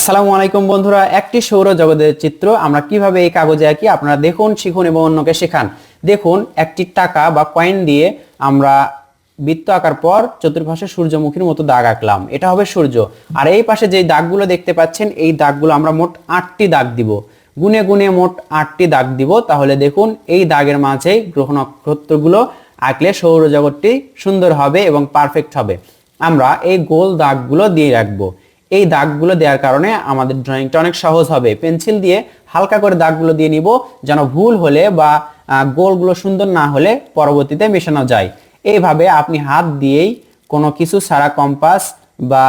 আসসালামু আলাইকুম বন্ধুরা, একটি সৌরজগতের চিত্র আমরা কিভাবে এই কাগজে আঁকি আপনারা দেখুন, শিখুন এবং অন্যকে শেখান। দেখুন, একটি টাকা বা কয়েন দিয়ে আমরা বৃত্ত আঁকার পর চতুর্পাশে সূর্যমুখীর মতো দাগ আঁকলাম, এটা হবে সূর্য। আর এই পাশে যে দাগগুলো দেখতে পাচ্ছেন, এই দাগগুলো আমরা মোট 8টি দাগ দিব, গুনে গুনে মোট 8টি দাগ দিব। তাহলে দেখুন, এই দাগের মাঝে গ্রহ নক্ষত্রগুলো আঁকলে সৌরজগৎটি সুন্দর হবে এবং পারফেক্ট হবে। আমরা এই গোল দাগগুলো দিয়ে রাখবো। এই দাগগুলো দেওয়ার কারণে আমাদের ড্রয়িংটা অনেক সহজ হবে। পেন্সিল দিয়ে হালকা করে দাগগুলো দিয়ে নিব, যেন ভুল হলে বা গোলগুলো সুন্দর না হলে পরবর্তীতে মেশানো যায়। এইভাবে আপনি হাত দিয়েই কোনো কিছু ছাড়া, কম্পাস বা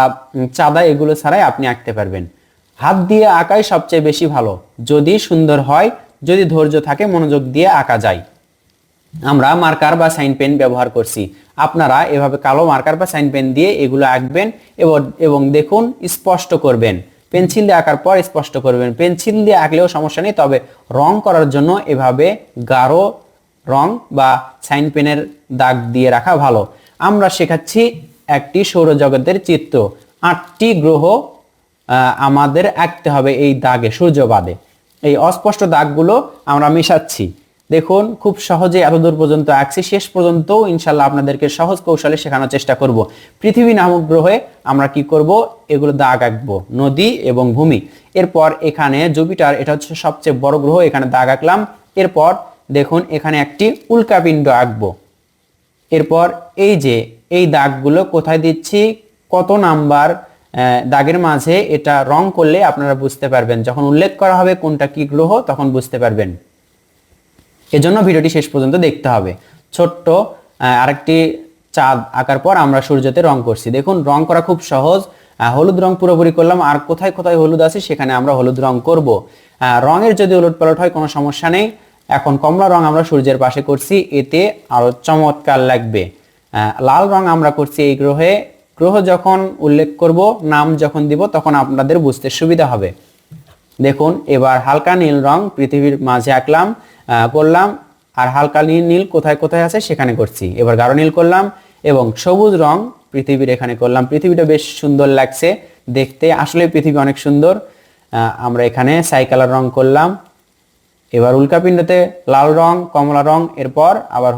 চাঁদা এগুলো ছাড়াই আপনি আঁকতে পারবেন। হাত দিয়ে আঁকাই সবচেয়ে বেশি ভালো, যদি সুন্দর হয়, যদি ধৈর্য থাকে, মনোযোগ দিয়ে আঁকা যায়। আমরা মার্কার বা সাইন পেন ব্যবহার করছি, আপনারা এভাবে কালো মার্কার বা সাইন পেন দিয়ে এগুলো আঁকবেন এবং দেখুন স্পষ্ট করবেন। পেন্সিল দিয়ে আঁকার পর স্পষ্ট করবেন। পেন্সিল দিয়ে আঁকলেও সমস্যা নেই, তবে রং করার জন্য এভাবে গাঢ় রং বা সাইন পেনের দাগ দিয়ে রাখা ভালো। আমরা শেখাচ্ছি একটি সৌরজগতের চিত্র, 8টি গ্রহ আমাদের আঁকতে হবে এই দাগে, সূর্যবাদে। এই অস্পষ্ট দাগগুলো আমরা মেশাচ্ছি। দেখুন, খুব সহজে এতদূর পর্যন্ত আঁকছি, শেষ পর্যন্ত ইনশাল্লাহ আপনাদেরকে সহজ কৌশলে শেখানোর চেষ্টা করব। পৃথিবী নামক গ্রহে আমরা কি করব, এগুলো দাগ আঁকবো, নদী এবং ভূমি। এরপর এখানে জুপিটার, এটা হচ্ছে সবচেয়ে বড় গ্রহ, এখানে দাগ আঁকলাম। এরপর দেখুন, এখানে একটি উল্কাপিণ্ড আঁকবো। এরপর এই দাগগুলো কোথায় দিচ্ছি, কত নাম্বার দাগের মাঝে, এটা রং করলে আপনারা বুঝতে পারবেন। যখন উল্লেখ করা হবে কোনটা কি গ্রহ, তখন বুঝতে পারবেন। এজন্য ভিডিওটি শেষ পর্যন্ত দেখতে হবে। ছোট্ট আরেকটি চাঁদ আঁকার পর আমরা সূর্যতে রং করছি। দেখুন, রং করা খুব সহজ। হলুদ রং পুরোপুরি করলাম, আর কোথায় কোথায় হলুদ আছে সেখানে আমরা হলুদ রং করব। রঙের যদি উলটপালট হয় কোনো সমস্যা নেই। এখন কমলা রং আমরা সূর্যের পাশে করছি, এতে আরো চমৎকার লাগবে। লাল রং আমরা করছি এই গ্রহে। গ্রহ যখন উল্লেখ করব, নাম যখন দিব, তখন আপনাদের বুঝতে সুবিধা হবে। দেখুন, এবার হালকা নীল রং পৃথিবীর মাঝে আঁকলাম, করলাম। আর হালকা নীল কোথায় কোথায় আছে সেখানে করছি। এবার গাঢ় নীল করলাম এবং সবুজ রং পৃথিবীর এখানে করলাম। পৃথিবীটা বেশ সুন্দর লাগছে দেখতে, আসলে পৃথিবী অনেক সুন্দর। আমরা এখানে ছাই কালার রং করলাম। এবার উল্কাপিণ্ডতে লাল রং, কমলা রং, এরপর আবার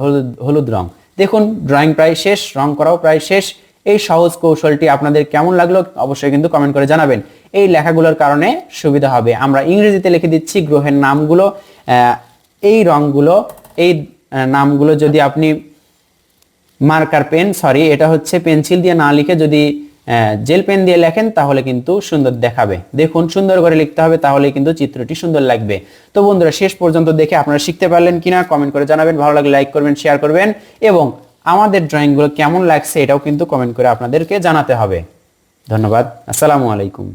হলুদ রং। দেখুন, ড্রয়িং প্রায় শেষ, রং করাও প্রায় শেষ। এই সহজ কৌশলটি আপনাদের কেমন লাগলো অবশ্যই কিন্তু কমেন্ট করে জানাবেন। এই লেখাগুলোর কারণে সুবিধা হবে। আমরা ইংরেজিতে লিখে দিচ্ছি গ্রহের নামগুলো। এই রংগুলো, এই নামগুলো যদি আপনি মার্কার পেন, এটা হচ্ছে পেন্সিল দিয়ে না লিখে যদি জেল পেন দিয়ে লেখেন, তাহলে কিন্তু সুন্দর দেখাবে। দেখুন, সুন্দর করে লিখতে হবে, তাহলে কিন্তু চিত্রটি সুন্দর লাগবে। তো বন্ধুরা, শেষ পর্যন্ত দেখে আপনারা শিখতে পারলেন কিনা কমেন্ট করে জানাবেন। ভালো লাগলে লাইক করবেন, শেয়ার করবেন এবং আমাদের ড্রয়িংগুলো কেমন লাগছে এটাও কিন্তু কমেন্ট করে আপনাদেরকে জানাতে হবে। ধন্যবাদ। আসসালামু আলাইকুম।